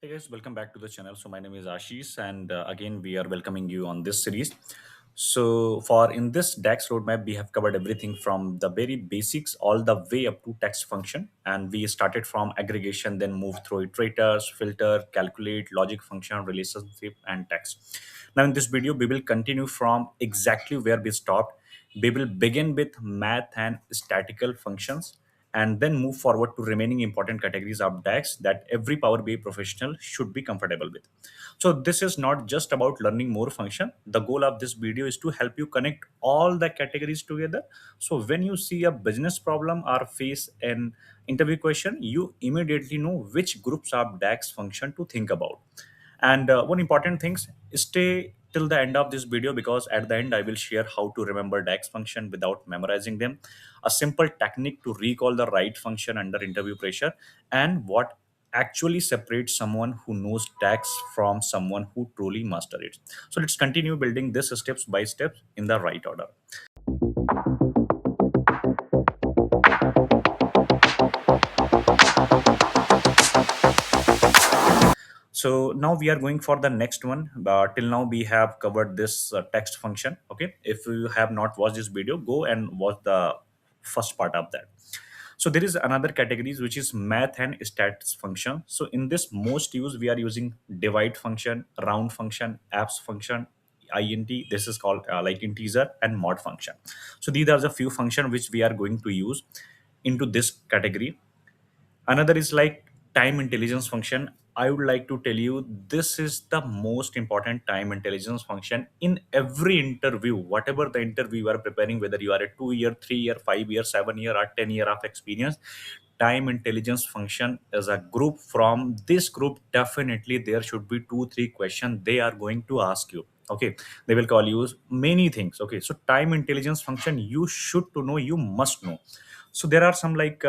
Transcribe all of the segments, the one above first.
Hey guys, welcome back to the channel. So my name is Ashish, and again we are welcoming you on this series. So for in this DAX roadmap, we have covered everything from the very basics all the way up to text function, and we started from aggregation, then moved through iterators, filter, calculate, logic function, relationship, and text. Now in this video, we will continue from exactly where we stopped. We will begin with math and statistical functions and then move forward to remaining important categories of DAX that every Power BI professional should be comfortable with. So this is not just about learning more function. The goal of this video is to help you connect all the categories together. So when you see a business problem or face an interview question, you immediately know which groups of DAX function to think about. And one important thing, stay till the end of this video because at the end I will share how to remember DAX function without memorizing them, a simple technique to recall the right function under interview pressure, and what actually separates someone who knows DAX from someone who truly master it. So let's continue building this steps by steps in the right order. So now we are going for the next one. Till now we have covered this text function. Okay, if you have not watched this video, go and watch the first part of that. So there is another categories which is math and stats function. So in this most use we are using divide function, round function, abs function, int. This is called like integer and mod function. So these are the few function which we are going to use into this category. Another is like time intelligence function. I would like to tell you this is the most important time intelligence function in every interview. Whatever the interview you are preparing, whether you are a 2 year, 3 year, 5 year, 7 year, or 10 year of experience, time intelligence function is a group. From this group, definitely there should be two three questions they are going to ask you. Okay, they will call you many things. Okay, so time intelligence function you should to know, you must know. So there are some like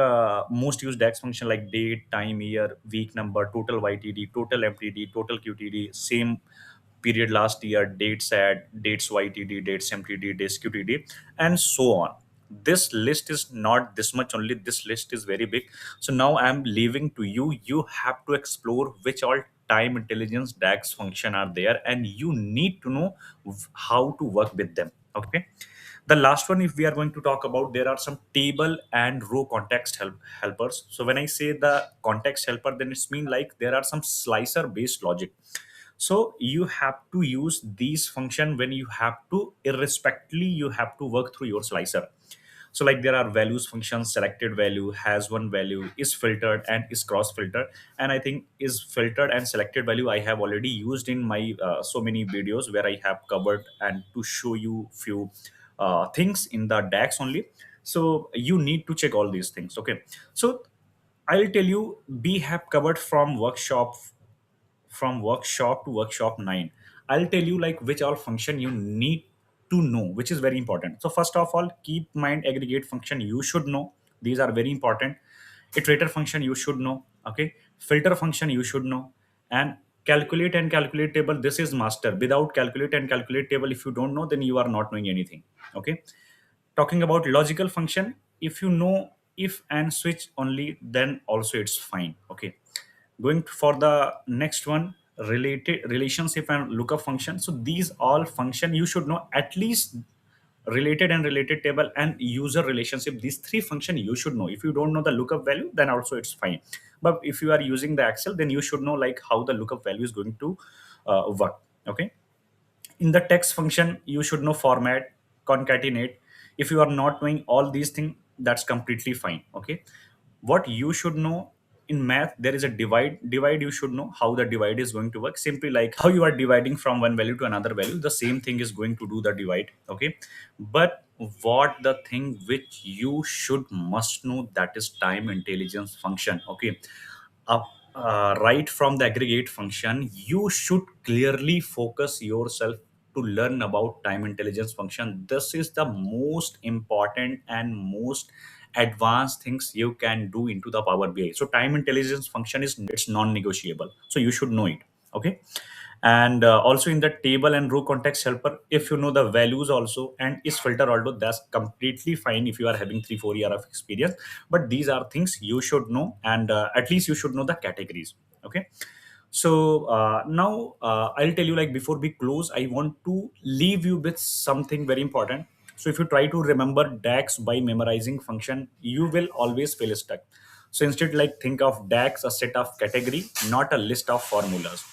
most used DAX function like date, time, year, week number, total YTD, total MTD, total QTD, same period last year, dates add, dates YTD, dates MTD, dates QTD, and so on. This list is not this much only. This list is very big. So now I'm leaving to you. You have to explore which all time intelligence DAX function are there, and you need to know how to work with them. Okay, the last one, if we are going to talk about, there are some table and row context helpers. So when I say the context helper, then it's mean like there are some slicer based logic. So you have to use these function when you have to, irrespectively you have to work through your slicer. So like there are values functions, selected value, has one value, is filtered, and is cross filtered. And I think is filtered and selected value I have already used in my so many videos where I have covered and to show you few things in the DAX only. So you need to check all these things. Okay, so I'll tell you, we have covered from workshop to workshop 9. I'll tell you like which all function you need to know, which is very important. So first of all, keep mind aggregate function you should know. These are very important. Iterator function you should know. Okay, filter function you should know. And calculate and calculate table, this is master. Without calculate and calculate table, if you don't know, then you are not knowing anything. Okay, talking about logical function, if you know if and switch only, then also it's fine. Okay, going for the next one, related relationship and lookup function. So these all function you should know, at least related and related table and user relationship, these three function you should know. If you don't know the lookup value, then also it's fine. But if you are using the Excel, then you should know like how the lookup value is going to work. Okay, in the text function you should know format, concatenate. If you are not knowing all these things, that's completely fine. Okay, what you should know, in math there is a divide. You should know how the divide is going to work. Simply like how you are dividing from one value to another value, the same thing is going to do the divide. Okay, but what the thing which you should must know, that is time intelligence function. Okay, up right from the aggregate function, you should clearly focus yourself to learn about time intelligence function. This is the most important and most advanced things you can do into the Power BI. So time intelligence function is, it's non-negotiable, so you should know it. Okay, and also in the table and row context helper, if you know the values also and is filter, although that's completely fine if you are having 3 4 year of experience. But these are things you should know, and at least you should know the categories. Okay, So now I'll tell you, like, before we close, I want to leave you with something very important. So if you try to remember DAX by memorizing function, you will always feel stuck. So instead, like, think of DAX a set of category, not a list of formulas.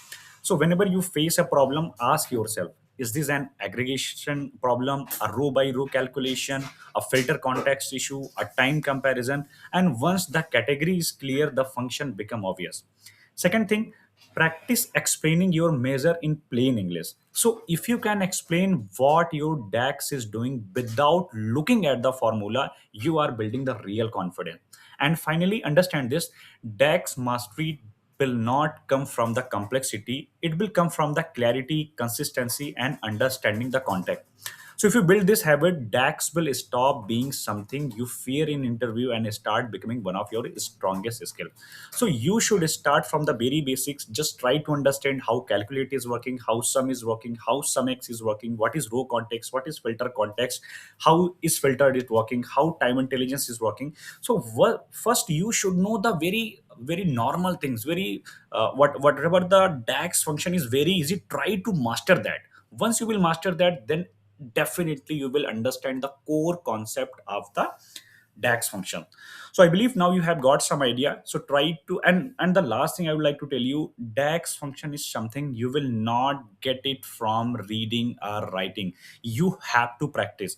So whenever you face a problem, ask yourself, is this an aggregation problem, a row by row calculation, a filter context issue, a time comparison? And once the category is clear, the function become obvious. Second thing, practice explaining your measure in plain English. So if you can explain what your DAX is doing without looking at the formula, you are building the real confidence. And finally, understand this: DAX mastery will not come from the complexity, it will come from the clarity, consistency, and understanding the context. So if you build this habit, DAX will stop being something you fear in interview and start becoming one of your strongest skill. So you should start from the very basics. Just try to understand how calculate is working, how sum is working, how sum x is working, what is row context, what is filter context, how is filtered it working, how time intelligence is working. So first you should know the very normal things, very whatever the DAX function is very easy. Try to master that. Once you will master that, then definitely you will understand the core concept of the DAX function. So I believe now you have got some idea. So try to, and the last thing I would like to tell you, DAX function is something you will not get it from reading or writing. You have to practice.